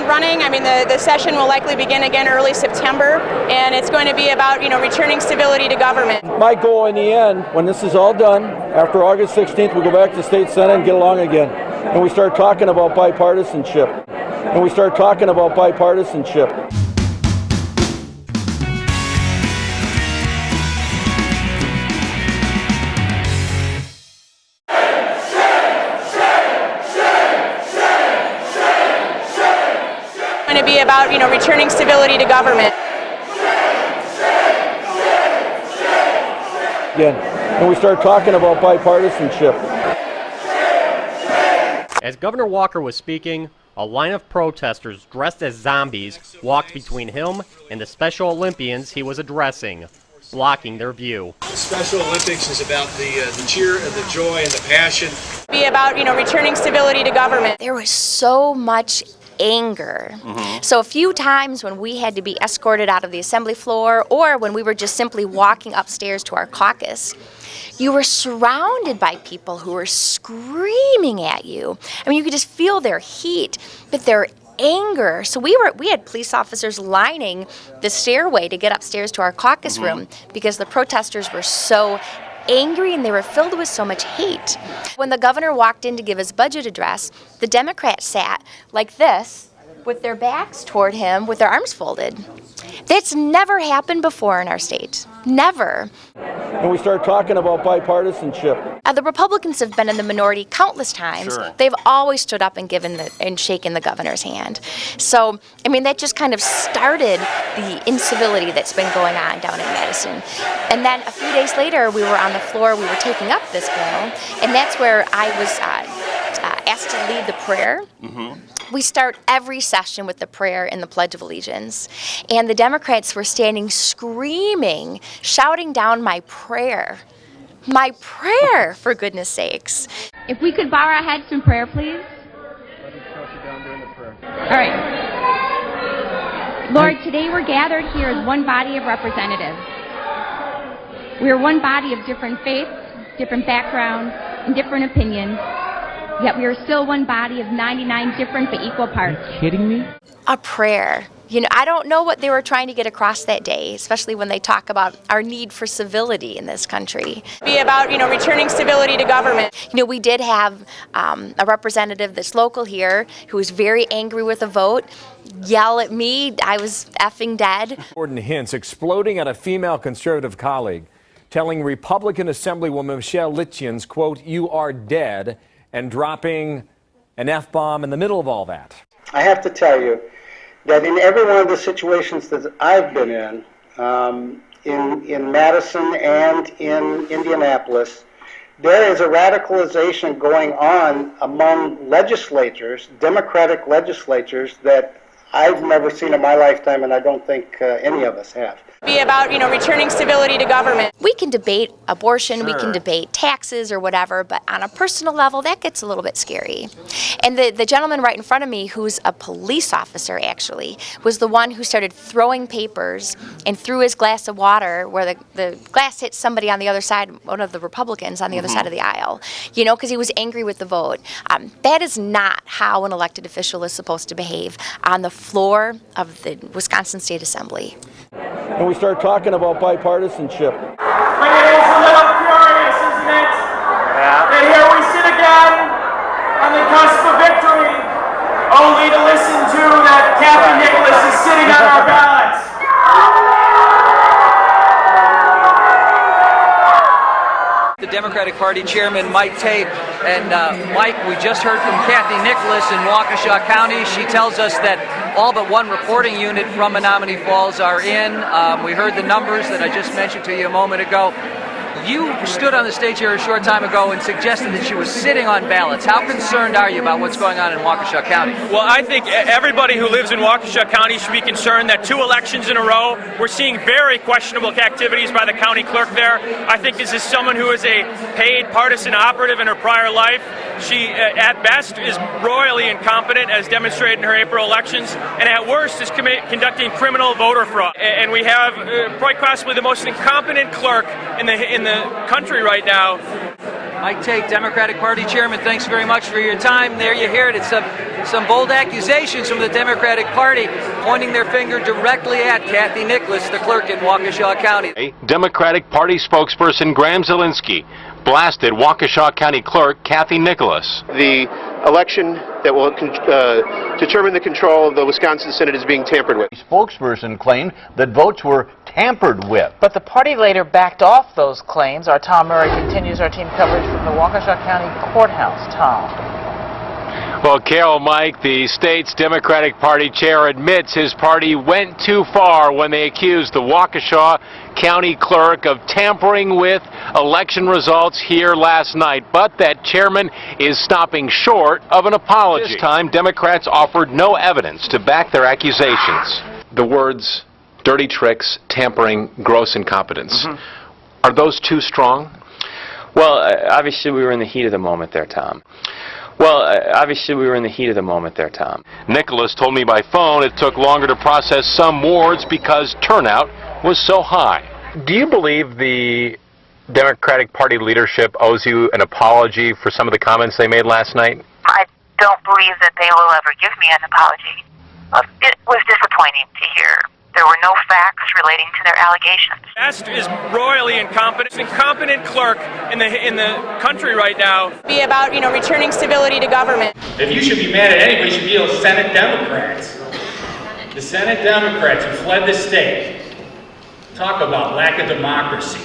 ground running. I mean, the session will likely begin again early September, and it's going to be about, returning stability to government. My goal in the end, when this is all done, after August 16th, we go back to the State Senate and get along again. And we start talking about bipartisanship. Going to be about, returning stability to government. Again, and we start talking about bipartisanship. As Governor Walker was speaking, a line of protesters dressed as zombies walked between him and the Special Olympians he was addressing, blocking their view. The Special Olympics is about the cheer and the joy and the passion. Be about, returning stability to government. There was so much anger. So a few times when we had to be escorted out of the assembly floor, or when we were just simply walking upstairs to our caucus, you were surrounded by people who were screaming at you. I mean, you could just feel their heat, but their anger. So we had police officers lining the stairway to get upstairs to our caucus room because the protesters were so angry and they were filled with so much hate. When the governor walked in to give his budget address, the Democrats sat like this with their backs toward him with their arms folded. That's never happened before in our state. Never. And we start talking about bipartisanship. The Republicans have been in the minority countless times. Sure. They've always stood up and shaken the governor's hand. So, I mean, that just kind of started the incivility that's been going on down in Madison. And then a few days later, we were on the floor, we were taking up this bill, and that's where I was asked to lead the prayer. We start every session with the prayer and the Pledge of Allegiance. And the Democrats were standing screaming, shouting down my prayer. My prayer, for goodness sakes. If we could bow our heads in prayer, please. All right. Lord, today we're gathered here as one body of representatives. We are one body of different faiths, different backgrounds, and different opinions. Yet we are still one body of 99 different but equal parts. Are you kidding me? A prayer. I don't know what they were trying to get across that day, especially when they talk about our need for civility in this country. Be about, returning stability to government. We did have a representative that's local here who was very angry with the vote, yell at me, I was effing dead. Gordon hints exploding at a female conservative colleague, telling Republican Assemblywoman Michelle Litjens, quote, "You are dead," and dropping an F-bomb in the middle of all that. I have to tell you that in every one of the situations that I've been in Madison and in Indianapolis, there is a radicalization going on among legislators, Democratic legislators, that I've never seen in my lifetime, and I don't think any of us have. Be about, returning stability to government. We can debate abortion, Sure. we can debate taxes or whatever, but on a personal level, that gets a little bit scary. And the gentleman right in front of me, who's a police officer actually, was the one who started throwing papers and threw his glass of water where the glass hit somebody on the other side, one of the Republicans on the other side of the aisle, because he was angry with the vote. That is not how an elected official is supposed to behave on the floor of the Wisconsin State Assembly. And we start talking about bipartisanship. But it is a little curious, isn't it? That here we sit again on the cusp of victory, only to listen to that Kathy Nicholas is sitting on our ballots. The Democratic Party Chairman Mike Tate. And Mike, we just heard from Kathy Nicholas in Waukesha County. She tells us that all but one reporting unit from Menominee Falls are in. We heard the numbers that I just mentioned to you a moment ago. You stood on the stage here a short time ago and suggested that she was sitting on ballots. How concerned are you about what's going on in Waukesha County? Well, I think everybody who lives in Waukesha County should be concerned that 2 elections in a row, we're seeing very questionable activities by the county clerk there. I think this is someone who is a paid partisan operative in her prior life. She, at best, is royally incompetent, as demonstrated in her April elections, and at worst is conducting criminal voter fraud. And we have quite possibly the most incompetent clerk in the country right now. Mike Tate, Democratic Party Chairman, thanks very much for your time. There you hear it. It's some bold accusations from the Democratic Party pointing their finger directly at Kathy Nicholas, the clerk in Waukesha County. Democratic Party spokesperson Graham Zielinski blasted Waukesha County Clerk Kathy Nicholas. The election that will determine the control of the Wisconsin Senate is being tampered with. The spokesperson claimed that votes were tampered with. But the party later backed off those claims. Our Tom Murray continues our team coverage from the Waukesha County Courthouse. Tom. Well, Carol, Mike, the state's Democratic Party chair admits his party went too far when they accused the Waukesha County Clerk of tampering with election results here last night, but that chairman is stopping short of an apology. This time, Democrats offered no evidence to back their accusations. The words dirty tricks, tampering, gross incompetence. Are those too strong? Well, obviously we were in the heat of the moment there, Tom. Nicholas told me by phone it took longer to process some wards because turnout was so high. Do you believe the Democratic Party leadership owes you an apology for some of the comments they made last night? I don't believe that they will ever give me an apology. It was disappointing to hear. There were no facts relating to their allegations. Best is royally incompetent. Incompetent clerk in the country right now. Be about, returning stability to government. If you should be mad at anybody, you should be those Senate Democrats. The Senate Democrats who fled the state. Talk about lack of democracy.